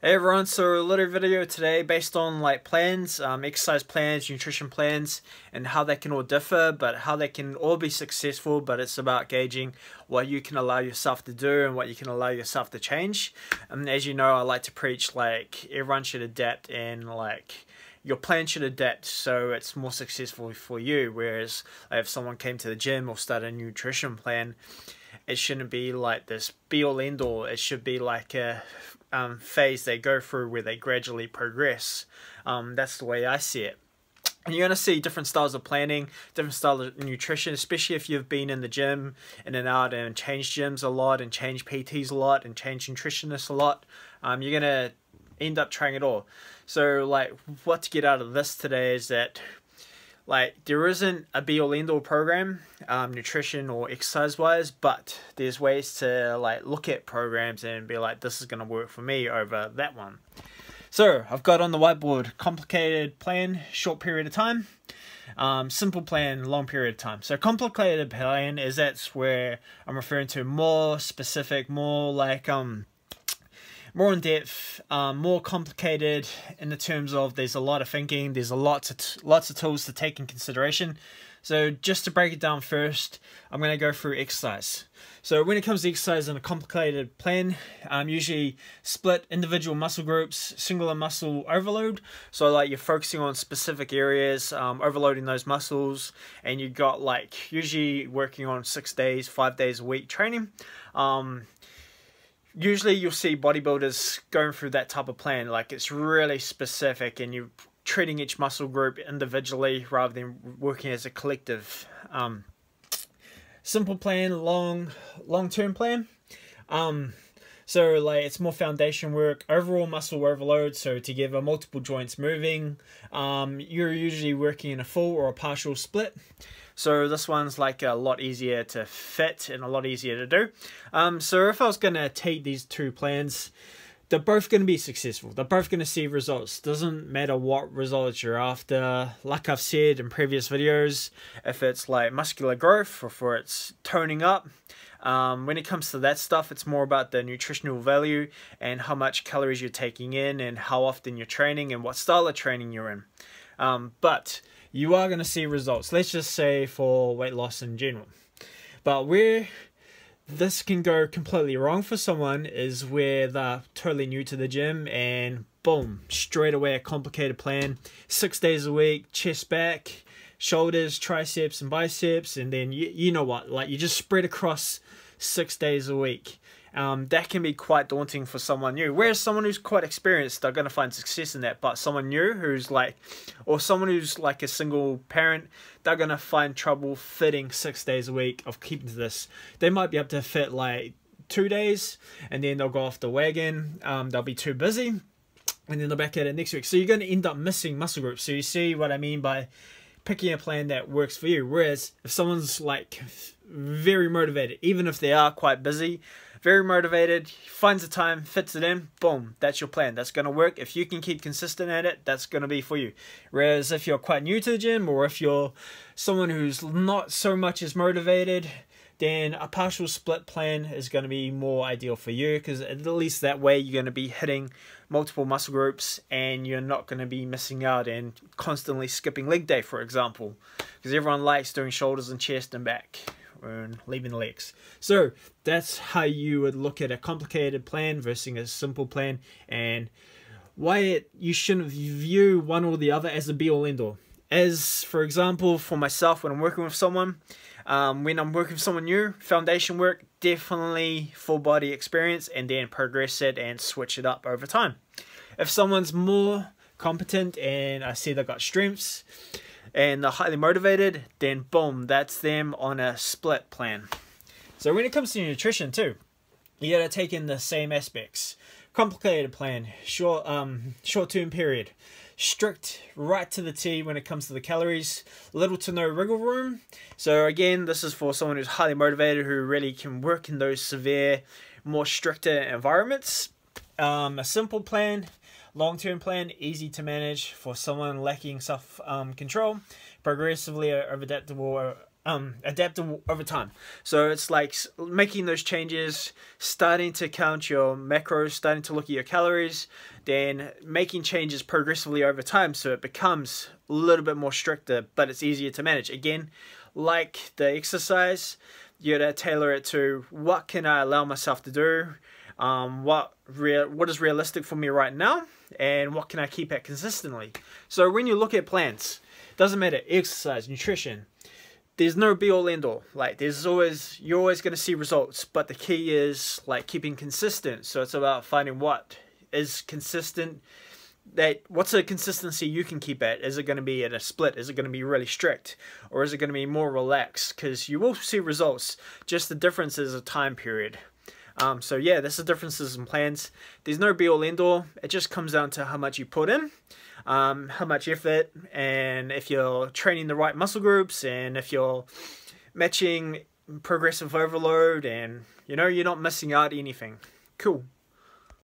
Hey everyone, so a little video today based on like plans, exercise plans, nutrition plans, and how they can all differ, but how they can all be successful. But it's about gauging what you can allow yourself to do and what you can allow yourself to change. And as you know, I like to preach like everyone should adapt and like your plan should adapt so it's more successful for you. Whereas if someone came to the gym or started a nutrition plan, it shouldn't be like this be all end all. It should be like a phase they go through where they gradually progress. That's the way I see it. And you're going to see different styles of planning, different styles of nutrition, especially if you've been in the gym in and out and changed gyms a lot and changed PTs a lot and changed nutritionists a lot. You're going to end up trying it all. So like what to get out of this today is that like there isn't a be all end all program, nutrition or exercise wise, but there's ways to like look at programs and be like, this is going to work for me over that one. So I've got on the whiteboard complicated plan, short period of time, simple plan, long period of time. So complicated plan is that's where I'm referring to more specific, more like more in depth, more complicated in the terms of there's a lot of thinking, there's lots of tools to take in consideration. So just to break it down first, I'm going to go through exercise. So when it comes to exercise in a complicated plan, usually split individual muscle groups, singular muscle overload. So like you're focusing on specific areas, overloading those muscles, and you got like usually working on 6 days, 5 days a week training. Usually you'll see bodybuilders going through that type of plan, like it's really specific and you're treating each muscle group individually rather than working as a collective. Simple plan, long-term plan. So like it's more foundation work, overall muscle overload, so together multiple joints moving. You're usually working in a full or a partial split. So this one's like a lot easier to fit and a lot easier to do. So if I was going to take these two plans, they're both going to be successful. They're both going to see results. Doesn't matter what results you're after. Like I've said in previous videos, if it's like muscular growth or for it's toning up, when it comes to that stuff, it's more about the nutritional value and how much calories you're taking in and how often you're training and what style of training you're in. But you are going to see results, let's just say for weight loss in general. But where this can go completely wrong for someone is where they're totally new to the gym and boom, straight away a complicated plan, 6 days a week, chest, back, shoulders, triceps and biceps, and then you know what, like you just spread across 6 days a week. That can be quite daunting for someone new. Whereas someone who's quite experienced, they're going to find success in that. But someone new who's like, or someone who's like a single parent, they're going to find trouble fitting 6 days a week of keeping to this. They might be able to fit like 2 days and then they'll go off the wagon. They'll be too busy and then they're back at it next week. So you're going to end up missing muscle groups. So you see what I mean by picking a plan that works for you. Whereas if someone's like very motivated, even if they are quite busy, very motivated, finds the time, fits it in, boom, that's your plan. That's going to work. If you can keep consistent at it, that's going to be for you. Whereas if you're quite new to the gym or if you're someone who's not so much as motivated, then a partial split plan is going to be more ideal for you, because at least that way you're going to be hitting multiple muscle groups and you're not going to be missing out and constantly skipping leg day, for example, because everyone likes doing shoulders and chest and back and leaving the legs. So that's how you would look at a complicated plan versus a simple plan, and why you shouldn't view one or the other as a be all end all. As for example, for myself, when I'm working with someone, when I'm working with someone new, foundation work, definitely full body experience, and then progress it and switch it up over time. If someone's more competent and I see they've got strengths and they're highly motivated, then boom, that's them on a split plan. So when it comes to nutrition too, you gotta take in the same aspects. Complicated plan, short-term period, strict right to the T when it comes to the calories, little to no wiggle room. So again, this is for someone who's highly motivated, who really can work in those severe, more stricter environments. A simple plan, long-term plan, easy to manage for someone lacking self-control, progressively over adaptable adaptable over time. So it's like making those changes, starting to count your macros, starting to look at your calories, then making changes progressively over time so it becomes a little bit more stricter, but it's easier to manage. Again, like the exercise, you gotta tailor it to what can I allow myself to do, what is realistic for me right now, and what can I keep at consistently. So when you look at plans, doesn't matter, exercise, nutrition, there's no be all end all. Like you're always going to see results, but the key is like keeping consistent. So it's about finding what is consistent, what's a consistency you can keep at. Is it going to be at a split? Is it going to be really strict, or is it going to be more relaxed? Because you will see results, just the difference is a time period. So yeah, there's the differences in plans. There's no be all end all. It just comes down to how much you put in, how much effort, and if you're training the right muscle groups, and if you're matching progressive overload, and you're not missing out anything. Cool.